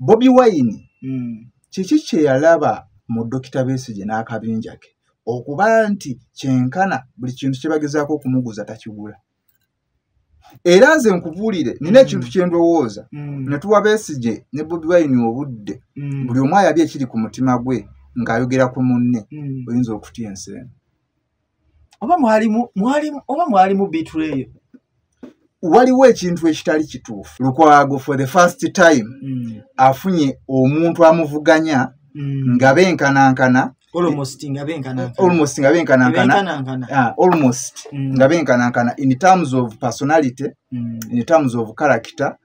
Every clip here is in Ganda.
Bobi Wine kiki kye yalaba mu Dr. Besigye n'akabinja ke okuba nti kyenkana buli kintu kye bagezaako okumuguza takigula. Era nze nkubuulire nina ekintu kye ndowooza ne tuwa Besigye ne Bobi Wine obudde buli omu ayabye ekiri ku mutima gwe ng'ayogera ku munne oyinza okutya enseeno. Oba mwalimu betray. Waliwo ekintu ekitali kituufu. Lukwago for the first time afunye omuntu amuvuganya nga benkanankana almost nga benkanankana in terms of personality, in terms of character.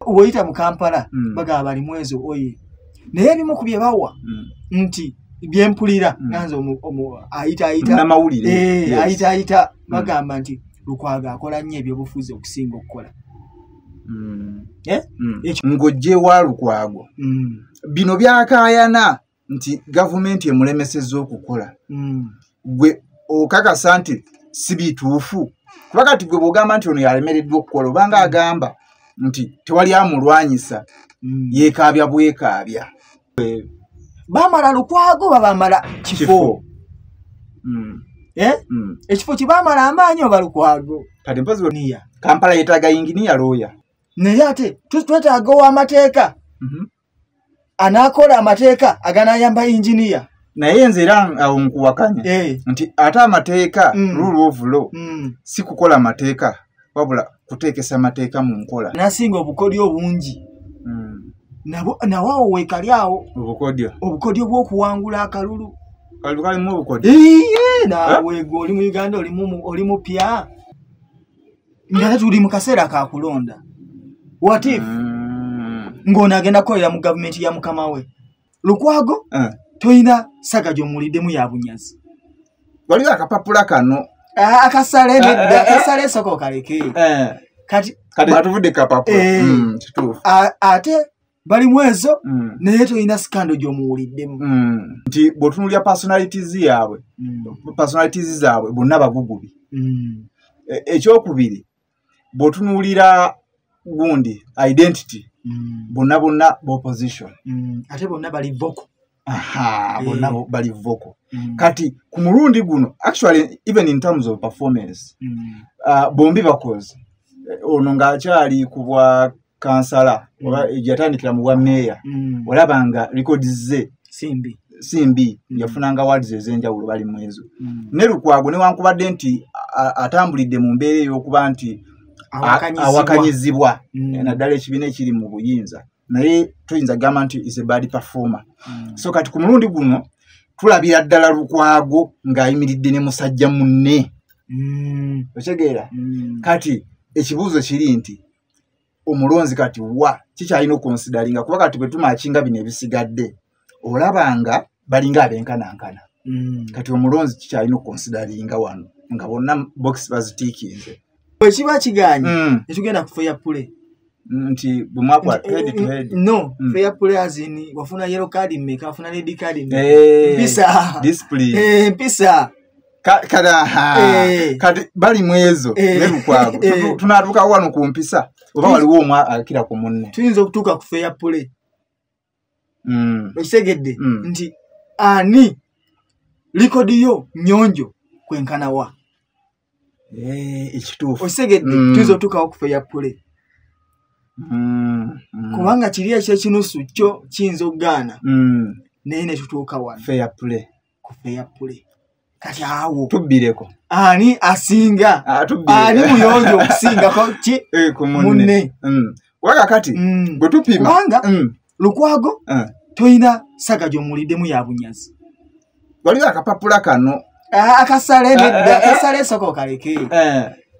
Woyita mu Kampala bagaba bali mwezo oye naye ebimu ku bye bawa nti byempulira nanze ayita namawulire ayita bagamba nti Lukwago akola nnyo ebyobufuzi okusinga okukola. Ng'ojje wa Lukwago bino byakaayana nti gavumenti emulemesezza okukola gwe okakasa nti si bituufu kuba kati gwe bw'ogamba nti ono yalemereddwa okukola obanga agamba nti tewali amulwanyisa yeekaabya bwekaabya. Bamala Lukwago babamala kifo. Ekifo kibamala amaanyi oba Lukwago kati mpozi niya Kampala yeetaaga yinginiya looya naye ate twetaaga ow'amateeka anaakola amateeka aganayamba injiniya. Naye nze era awo nkuwakanya nti ate amateeka rule of law si kukola amateeka wabula kuteekesa amateeka mu nkola. Nasinga obukodyo obungi nawo weekali awo obukodyo bw'okuwangula akalulu kalimu obukodyo nawe oli mu Uganda oli mupya nga tuli mu kaseera ka kulonda. What if ng'ono agenda kukolera mu gavumenti ya mukama we Lukwago toyina saga gy'omuliddemu ya bunyazi. Waliwo akapapula kano akasale soko kaleke kati batuvudde kapapula kituufu ate bali mwezo naye toyina skando gy'omuwuliddemu nti bw'otunuulya personalities zaabwe bonna bagugubi. Ekyokubiri bw'otunuulira gundi identity bonna opposition ate bonna bali vocal. Bonna bali vocal. Kati ku mulundi guno actually even in terms of performance bombi bakoze ono ng'akyali ku bwa kansala oba yatandikira mu bwa meeya olaba nga records ze simbi yafunanga awards ez'enjawulo bali mu ezo. Ne Lukwago newankubadde nti atambulidde mu mbeera ey'okuba nti awakanyizibwa naddala ekibiina ekiri mu buyinza naye toyinza gamba nti is a bad performer. So kati ku mulundi guno tulabira ddala Lukwago ng'ayimiridde ne musajja munne otegeera. Kati ekibuuzo kiri nti omulonzi kati wa kikyalina okonsidalinga kuba kati bwe tumakinga bino ebisigadde olabanga balinga abenkanankana. Kati omulonzi kikyalina okonsidalinga wano nga bonna box bazitiikinze. Bwekiba kiganye netugenda ku fair play nti bumwakwa head to head. No fair play azini wafuna yellow card mmeka wafuna red card mmeka mpisa display mpisa kati bali mwezo ne Lukwago tunatuuka wano ku mpisa oba waliwo omwe akira ku munne tuyinza okutuuka ku fair play ekitegedde nti ani likodi yo nnyonjo kwenkana wa ekituufu osegedde tuyinza okutuukawo ku fair play kubanga kiri ekyekinusu kyo kiyinza okugaana naye ne tutuuka wano fair play ku fair play. Kati awo tubbireko ani asinga ani muyonjo okusingako ki munne wakakati bwe tupima kubanga Lukwago toyina saga gy'omuliddemu ya bunyazi. Waliwo akapapula kano akasale soko kaleke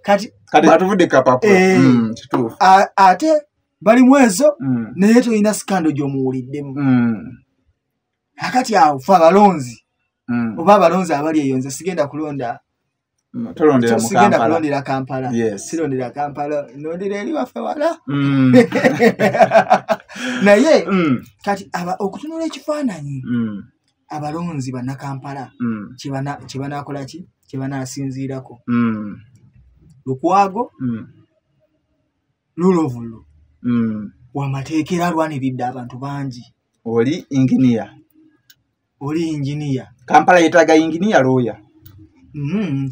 kati batuvudde kapapula kituufu ate bali mwezo naye toyina skando gy'omuwuliddemu. Akati awo fe abalonzi oba abalonzi abali eyo nze sigenda kulonda sigenda kulondera Kampala sirondera Kampala nondera eri waffe wala naye kati okutunula ekifaananyi abalonzi bannakampala kyebanakola ki kyebanasinziirako Lukwago lulovulu wamateekera alwaniridde abantu bangi. Oli engineer. Kampala yetaaga engineer lawyer.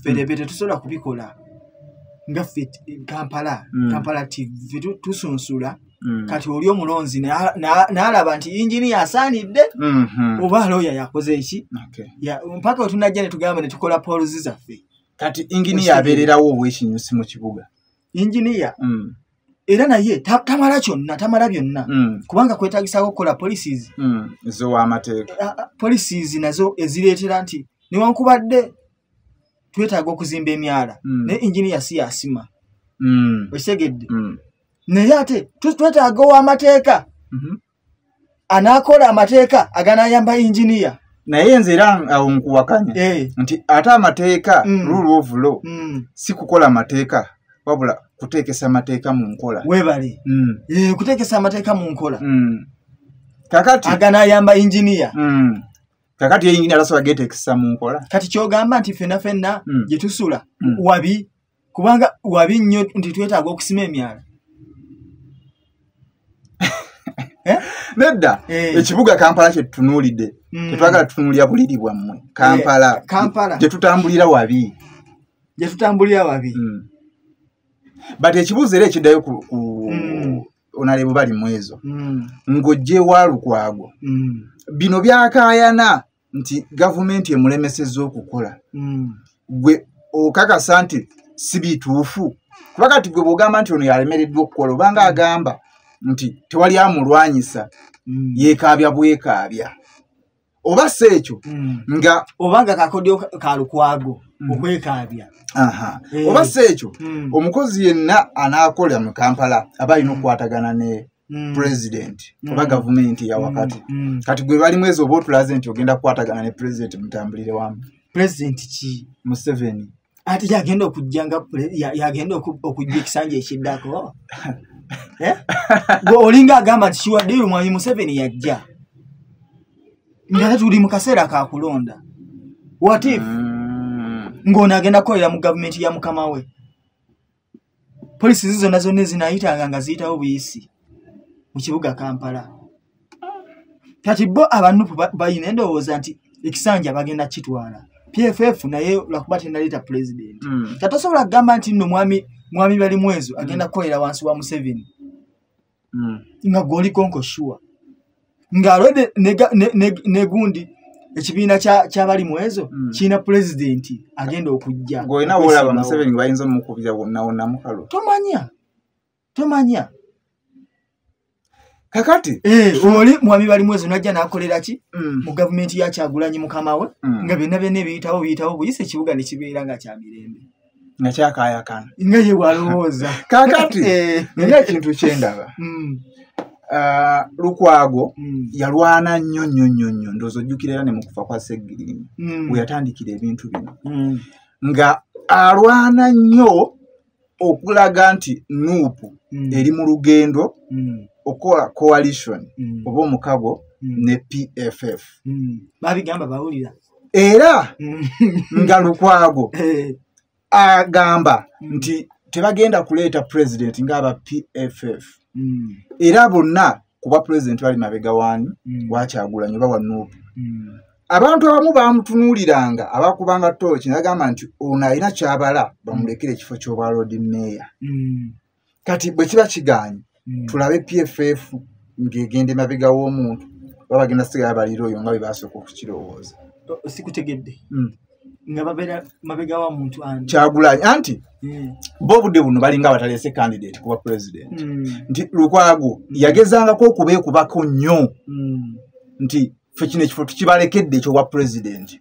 Fedebe tetusobola kubikola nga ffe Kampala TV tusunsula kati oli omulonzi n'alaba nti engineer asaanidde oba lawyer yakoze eki mpaka wetunajja ne tugamba ne tukola polisi zaffe. Kati engineer abeererawo obwekinyusi mu kibuga. Engineer era naye tamala byonna kubanga kwetagisako okukola policies z'owamateeka. Policies nazo ezireetera nti newankubadde twetaaga okuzimba emyala naye engineer si yasima. Osegedde naye ate twetaaga ow'amateeka anaakola amateeka aganayamba engineer. Naye nze era awo nkuwakanya nti ate amateeka rule of law si kukola amateeka wabula kuteekesa amateeka mu nkola. Webale kuteekesa amateeka mu nkola kakati aganayamba engineer. Kakati engineer asobola geteekesa mu nkola. Kati kyogamba nti ffenna gye tusula wabi kubanga wabi nnyo nti twetaaga okusima emyala. Nedda ekibuga Kampala kye tutunuulidde tetwagala tutunuulira buliri bwammwe. Kampala gye tutambulira wabi. But ekibuuzo era ekiddayo ku onalebo bali mu ezo ng'ojje wa Lukwago bino byakaayana nti gavumenti emulemesezza okukola gwe okakasa nti si bituufu kuba kati gwe bw'ogamba nti ono yalemereddwa okukola obanga agamba nti tewali amulwanyisa yeekaabya bwekaabya oba si ekyo nga obanga kakodyo ka Lukwago okwekaabya oba si ekyo omukozi yenna anaakola mu Kampala aba alina okukwatagana ne president oba gavumenti ya wakati kati gwe bali mwezi oba otulaze nti ogenda kukwatagana ne president mutambulire wamu. President ki? Museveni. Ati yagenda okujja ekisanja ekiddako olinga agamba nti kiwaddeyo mwami Museveni yajja nga tuli mu kaseera ka kulonda. What if ng'ono agenda kukolera mu gavumenti ya mukama we? Polisi zonna zinayitanga nga ziyitawo buyisi mu kibuga Kampala. Kati bo abanupu bayina endowooza nti ekisanja bagenda kitwala. PFF naye lwakuba tennaleeta president. Kati osobola kugamba nti nno mwami bali mwezo agenda kukolera wansi wa Museveni nga goli konko sure nga alode negundi ekibiina ky'abali mwezo kiina president agenda okujja. Ng'olina olaba Museveni bayinza omukubira wonna mukalo. Tomanya kakati oli mwami bali mwezo najja n'akolera ki mu gavumenti ya Kyagulanyi mukama we nga byonna biyitawo buyise ekibuga ne kibeera nga kya mirembe nga kyakaayakana nga ye walowooza. Kakati naye ekintu kyendaba Lukwago yalwana nnyo ndowooza ojjukira era ne mu kufa kwa Sseggirinya we yatandikira ebintu bino nga alwana nnyo okulaga nti Nuupu eri mu lugendo okola coalition oba omukago ne PFF babigamba bawulira era nga Lukwago agamba nti tebagenda kuleeta president ng'aba PFF era bonna kuba president bali mabega waani wa Kyagulanyi oba wa Nuupu. Abantu abamu bamutunuuliranga abakubanga tooki nagamba nti ono alina kyabala bamulekere ekifo ky'obwa Lord Mayor. Kati bwe kiba kiganye tulabe PFF ng'egenda emabega w'omuntu baba bagenda sigala balira oyo nga bwe basooka okukirowooza. Sikutegedde nga babeera mabega wa muntu Kyagulanyi anti bo obudde buno balinga abataleese candidate kuba president nti Lukwago yagezangako okubeekubako nnyo nti ffe kino ekifo tukibalekedde ekyobwa president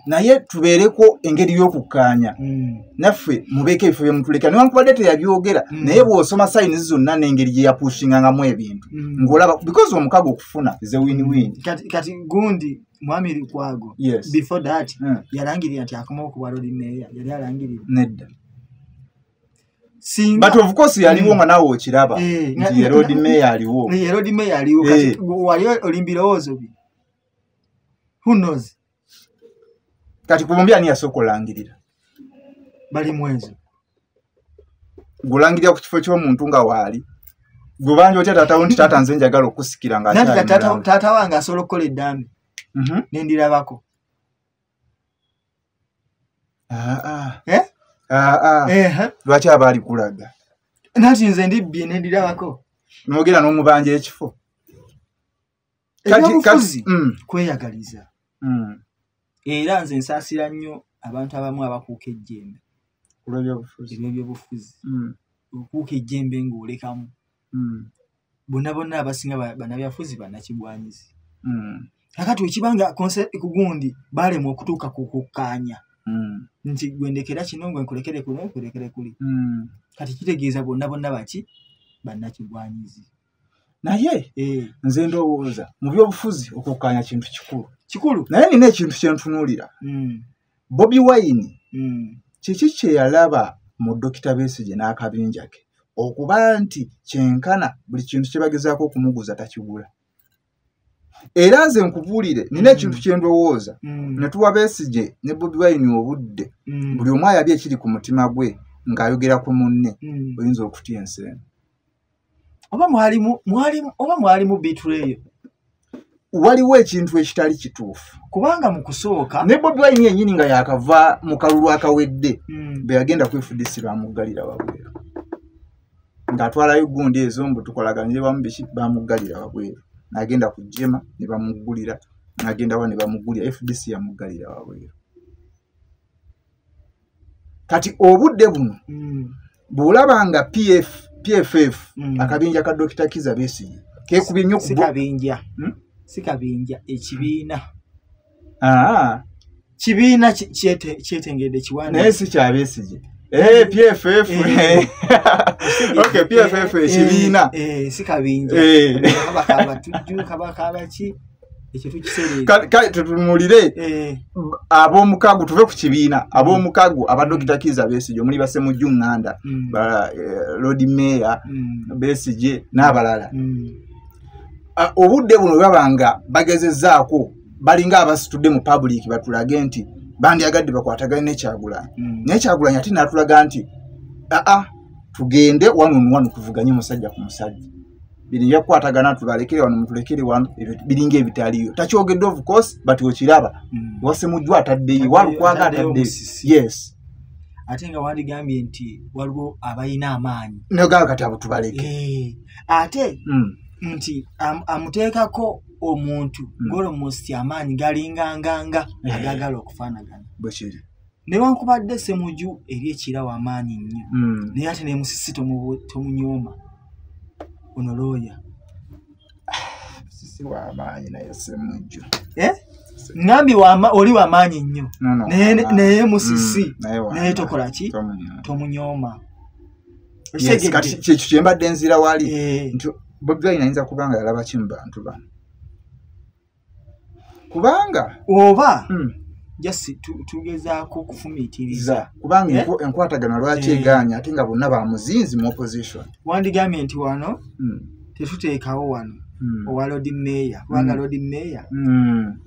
naye tubeereko engeri y'okukkaanya naffe mubeeko ebifo bye mutuleka newankubadde teyabyogera naye bw'osoma sayinizi zonna n'engeri gye yapushingangamu ebintu ng'olaba because omukago okufuna is a win-win. Kati gundi mwami Lukwago before that yalangirira nti akomawo ku bwa Lord Mayor yali alangirira nedda but of course yaliwo nga nawe okiraba nti ye Lord Mayor aliwo kati wali olimbirowoozo bi who knows kati kubombi ani yasooka olangirira bali mwezo gulangirira ku kifo ky'omuntu nga waali Gubanje otya tata wonti tata nze njagala okusikira nga akyali tata wange asobola okukola eddambi nendirabako lwaki abaali kulaga nati nze ndibbye nendirabako nogera n'omubanja ekifo kati kweyagaliza era nze nsaasira nnyo abantu abamu abakuuka ejjembe ebyobufuzi okuuka ejjembe ng'olekamu bonna abasinga bannabyafuzi bannakigwanyizi kakati wekibanga kugundi balema okutuuka ku kukkaanya nti gwendekera kino gwe nkulekere kuno nkulekere kuli kati kitegeeza bonna baki bannakigwanyizi naye nze ndowooza mu byobufuzi okukkaanya kintu kikulu naye nina ekintu kyentunuulira Bobi Wine kiki kye yalaba mu Dr. Besigye n'akabinja ke okuba nti kyenkana buli kintu kye bagezaako okumuguza takigula era nze nkubuulire nina ekintu kye ndowooza ne tuwa Besigye ne Bobi Wine obudde buli omu ayabye ekiri ku mutima gwe ng'ayogera ku munne oyinza okutya enseeno oba mwalimu bitreyo waliwo ekintu ekitali kituufu kubanga mu kusooka ne Bobi Wine yennyini nga yakava mu kalulu akawedde be yagenda kwefudisira bamuggalira wabweru ng'atwalayo gundi ezo mbu tukolaganire bamu biki bamuggalira wabweru n'agenda ku Jema ne bamuggulira n'agenda wa ne bamugulira FDC yamuggalira wabweru kati obudde buno bw'olaba nga PFF akabinja ka Dr. Kizza Besigye keekubye nnyo si kabinja ekibiina kibiina kyetengedde kiwanda naye si kya Besigye PFF okay PFF ekibiina si kabinja bakabaki ekyo tukiseereza kale tutunulire ab'omukago tuve ku kibiina ab'omukago aba Dr. Kizza Besigye omuli Basemujju Nganda Lord Mayor Besigye n'abalala obudde buno babanga bagezezzaako balinga abasitudde mu public batulage nti bandyagadde bakwatagane n'Ekyagulanyi n'Ekyagulanyi ate n'atulaga nti tugende wano tuvuganye musajja ku musajja biri yakwatagana tubalekere wano mutulekere wano biringa ebitaliyo takyogedde of course but okiraba Wasemujju ataddeyo walukwaga ataddeyo yes ate nga wandigambye nti waliwo abalina amaanyi nogaba kati abo tubaleke ate nti amuteekako omuntu ng'olmost amaanyi galinganganga agagala okufaanagana bwekiri newankubadde Semujju eri ekirawo amaanyi nnyo naye ate nemusisi tomunyooma ono looya sisi w'amaanyi naye Semujju ngambi oli w'amaanyi nnyo naye musisi naye tokola ki tomunyooma kati kyekyo kye mbadde nzira wali nti Bobi Wine ayinza kubanga yalaba ki mu bantu bano kubanga oba just tugezaako okufumiitiriza kubanga enkwatagana lwaki egaanya ate nga bonna bamuzinzi mu opposition wandigambye nti wano tetuteekawo wano owa Lord Mayor kubanga Lord Mayor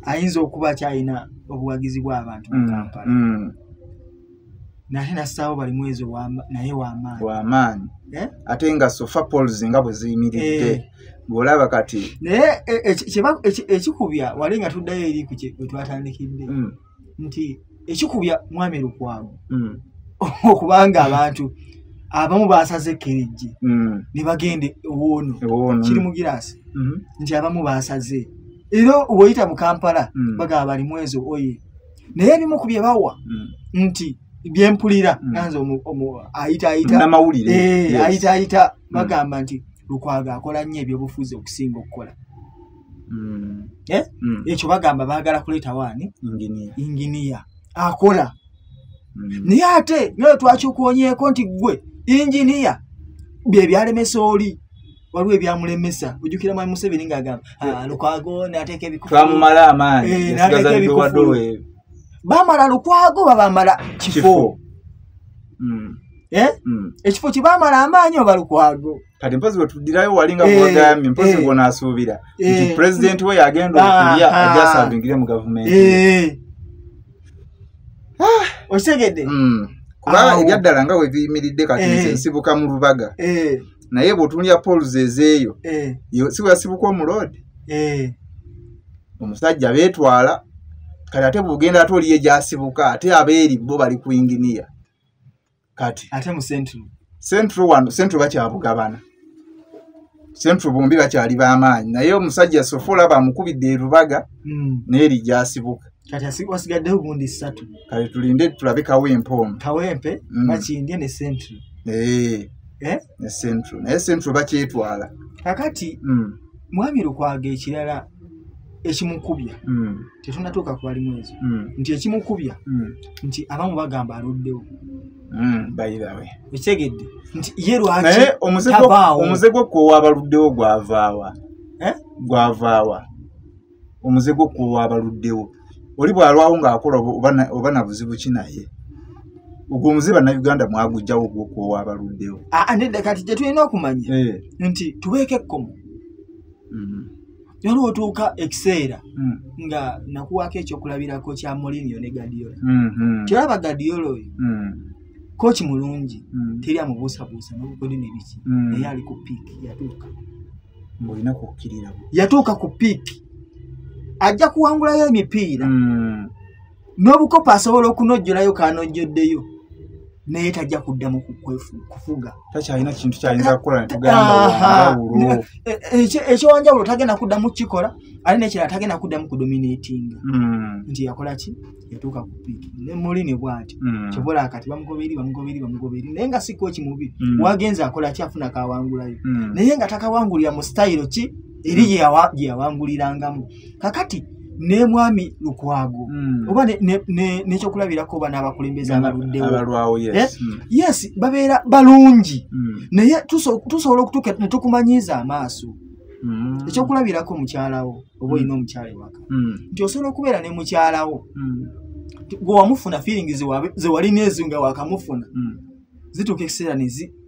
ayinza okuba kyalina obuwagizi bw'abantu mu Kampala nate nassaawo bali mwezi naye w'amaanyi ate nga sofa polls nga bwe ziyimiridde bw'olaba kati naye ekikubya wali nga tuddayo eri ku kye twatandikidde nti ekikubya Mwami Lukwago okubanga abantu abamu basaze Kerijje ne bagende ewoono kiri mu giraasi nti abamu basaze era bw'oyita mu Kampala bagaba bali mwezi oye naye ebimu ku bye bawa nti byempulira nanze ayita bagamba nti Lukwago akola nnyo ebyobufuzi okusinga okukola ekyo bagamba baagala kuleeta waani inginiya akola naye ate naye twakyukoonyeeko nti gwe inginiya bye byalemesa oli waliwo ebyamulemesa ojjukira Mwami Museveni ng'agamba Lukwago n'ateeka ebikufulu twamumala amaanyi n'ateeka ebikufulu bamala Lukwago babamala kifo ekifo kibamala amaanyi oba Lukwago kati mpozi wetuddirayo walinga bwagambye mpozi bw'onaasuubira nti pulezidenti we yagenda okulya ajasaabingire mu gavumenti okitegedde kuba ebyaddala nga we biyimiridde kati nze nsibuka mu Lubaga naye bw'otunulya polls ezeeyo si bweyasibuka omuloodi omusajja beetwala kati ate bw'ogenda ate oliye gyasibuka ate abeeri bo bali ku inginiya kati ate mu central bakyabugabana central bombi bakyali b'amaanyi naye omusajja Sofola bamukubidde erubaga n'eri gyasibuka kati wasigaddeho gundi 3 kati tulinde tulabe Kawempe bakindye ne central ne central naye central bakyetwala kakati mwami Lukwago ekirala ekimukubya tetunatuuka ku Balimwezo nti ekimukubya nti abamu bagamba aluddewo bayibawe ekitegedde nti ye lwaki naye omuze gw'okuwa abaluddewo gwavaawa omuze gw'okuwa abaluddewo oli bw'alwawo ng'akola oba na buzibu ki naye ogwo omuze bannayuganda mwagujjawo gw'okuwa abaluddewo nedda kati gye tulina okumanya nti tubeeko ekkomo yali otuuka ekiseera nga nakuwaako ekyokulabirako kya Mourinho ne Guardiola kiraba Guardiola oyo kochi mulungi teri amubuusabuusa n'obukodi n'ebiki naye ali ku piiki yatuuka ku piiki ajja kuwangulayo emipiira n'obukopa asobola okunojjolayo kanojjoddeyo naye tajja kuddamu kufuga takyalina kintu kyayinza kukola netugamba ekyowanjawulo tagenda kuddamu kukikola ate nekirala tagenda kuddamu kudominatinga nti yakola ki yatuuka ku piiki ne Mourinho bw'ati kyobola akati bamugoberi naye nga si kooki mubi wagenza akola ki afuna kawangulayo naye nga takawangulira mu style ki eri gye yawangulirangamu kakati ne mwami Lukwago oba n'ekyokulabirako oba n'abakulembeze abaluddewo yes babeera balungi naye tusobola okutuuka ne tukumanyiiza amaaso ekyokulabirako mukyalawo oba olina omukyala ewaka nti osobola okubeera ne mukyalawo gwe wamufuna feelings ze walina ezo nga wakamufuna zituuka ekiseera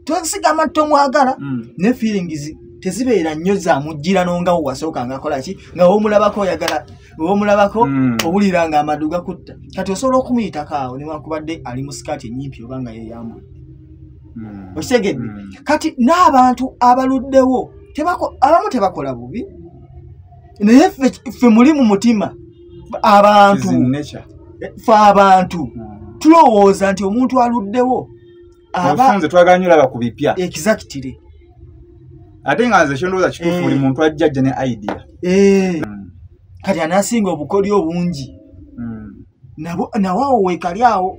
tosigama tomwagala ne feelings tezibeera nnyo zamujjira nonga wasooka ngakola ki nga womulabako oyagala womulabako obulira nga amadu gakutta kati osobola okumuyitako awo newankubadde ali mu sikaati ennyimpi oba nga yeyambula okitegedde kati n'abantu abaluddewo abamu tebakola bubi naye ffe muli mu mutima abantu tulowooza nti omuntu aluddewo abafunze twaganyula bakubipya exactly ate nga nze kyondowooza kituufu buli muntu ajjajja ne idea kati anasinga obukodyo obungi nawawo weekali awo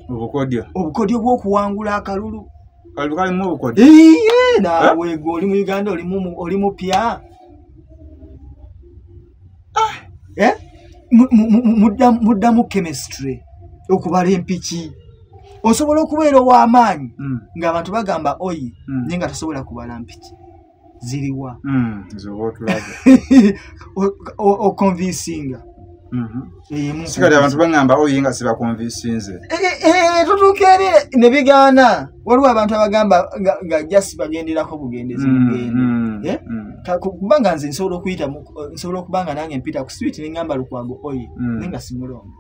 obukodyo bw'okuwangula akalulu kalimu obukodyo nawe gwe oli mu Uganda oli mupya muddamu chemistry okubala empiki osobola okubeera ow'amaanyi ng'abantu bagamba oyi naye nga tosobola kubala mpiki ziriwa okonvinsinga sikati abantu bagamba oyi nga sibakonvinsinze tutuuka eri ne bigaana waliwo abantu abagamba nga jasi bagenderako bugendezi mugende kubanga nze nsobola okuba nga nange mpita ku switi neŋŋamba Lukwago oyi naye nga simulongo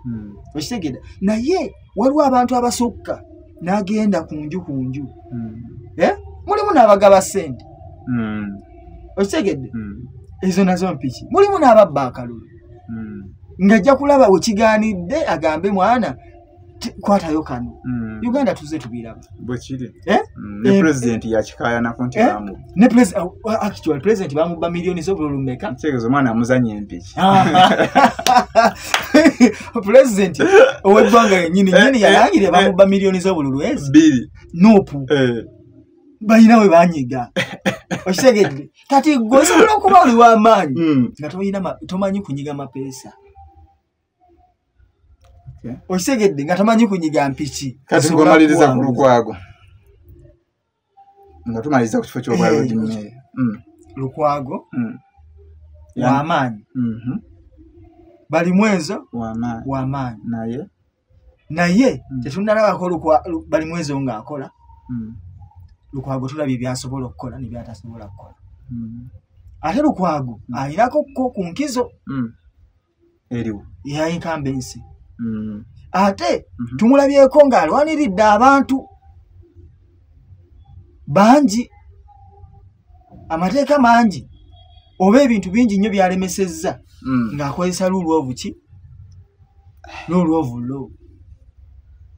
okitegedde naye waliwo abantu abasukka n'agenda kunju mulimu n'abagaba ssente okitegedde ezo nazo mpiki mulimu n'ababba akalulu ng'ajja kulaba wekigaanidde agambe mwana kwatayo kano Uganda tuze tubiraba bwekiri ne president yakikayanako nti actual president bamubba milioni z'obululu mmeka ntegeeza omwana amuzanya empiki president ow'eggwanga yennyini yalangire bamubba milioni z'obululu ezi nuupu balina we banyiga okitegedde kati gwe osobola okuba oli w'amaanyi nga tomanyi kunyiga mapeesa okitegedde nga tomanyi kunyiga mpiki kati ngomaliriza ku Lukwago nga tumaliriza ku kifo ky'obwalodi mmeeya Lukwago w'amaanyi Balimwezo w'amaanyi naye tetunalabako Balimwezo ng'akola Lukwago tulabye byasobola okukola ne byatasobola kukola ate Lukwago alinako ku nkizo eriwo yayinkambensi ate tumulabyeko ng'alwaniridde abantu bangi amateeka mangi oba ebintu bingi nnyo byalemesezza ng'akozesa lulwovu ki lulwovu lo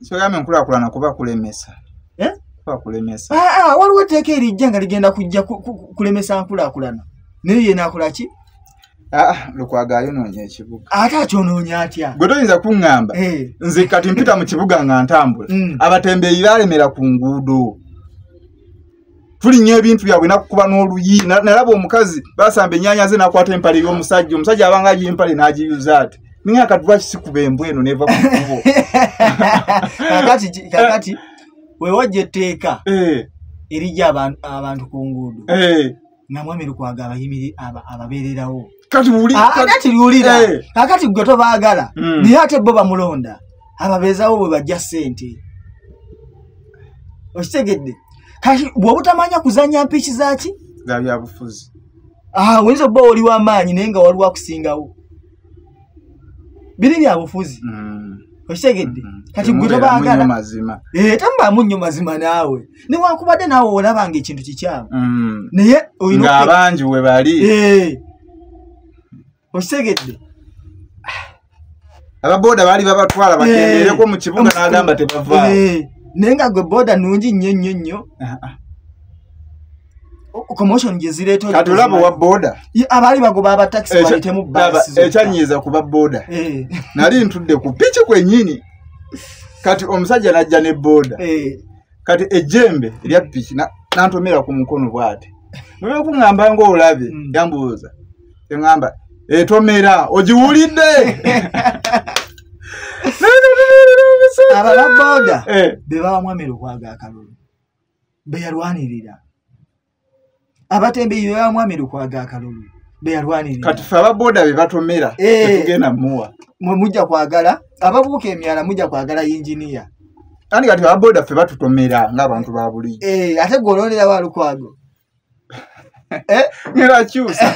kyogambye enkulaakulana kuba kulemesa kuba kulemesa waliwo etteeka erijja nga ligenda kujja kulemesa nkulaakulana naye ye naakola ki Lukwago ayonoonya ekibuga ate akyonoonya atya gwe toyinza kuŋŋamba nze kati mpita mu kibuga nga ntambula abatembeeyi baalemera ku nguudo tulinnya ebintu byabwe nakukuba n'oluyi nalaba omukazi basamba ennyaanya ze nakwata empale y'omusajja omusajja abanga agiempale n'agiyuza ati ninga kati lwaki sikuba embwa eno neva ku kkubo kakati wewajja etteeka erijja abantu ku nguudo nga Mwami Lukwago ababeererawo kati liwulira kakati gwe tobaagala naye ate bo bamulonda ababeezawo bwe bajja ssente okitegedde kati bw'oba otamanya kuzannya mpiiki zaki za byabufuzi oyinza obba oli w'amaanyi naye nga waliwo akusingawo biri byabufuzi okitegedde kati gwe tobaagala tamubaamu nnyo mazima naawe newankubadde naawe olabanga ekintu kikyamu naye nga abangi we bali okitegedde ababooda baali babatwala bakendeereko mu kibuga n'agamba tebavaawo naye nga gwe booda nnungi nnyo nnyo nnyo commotion gye zireeta kati olaba wa booda abaali bagoba abatakisi baleetemu baasi ekyanyiiza kuba booda nali ntudde ku piki kwennyini kati omusajja najja ne booda kati ejjembe erya piki nantomera ku mukono bw'ate mwe kuŋŋamba ng'olabye yambuuza eŋŋamba etomera ogiwulidde ababooda be bawa Mwami Lukwago akalulu be yalwanirira abatembeeyi be bawa Mwami Lukwago akalulu be yalwanirira kati fe ababooda be batomera tetugenda muwa mwe mujja kwagala ababuuka emyala mujja kwagala yinginiya kandi kati ababooda ffe batutomera ng'abantu ba bulijjo ate gw'olondera wa Lukwago ngera kyusa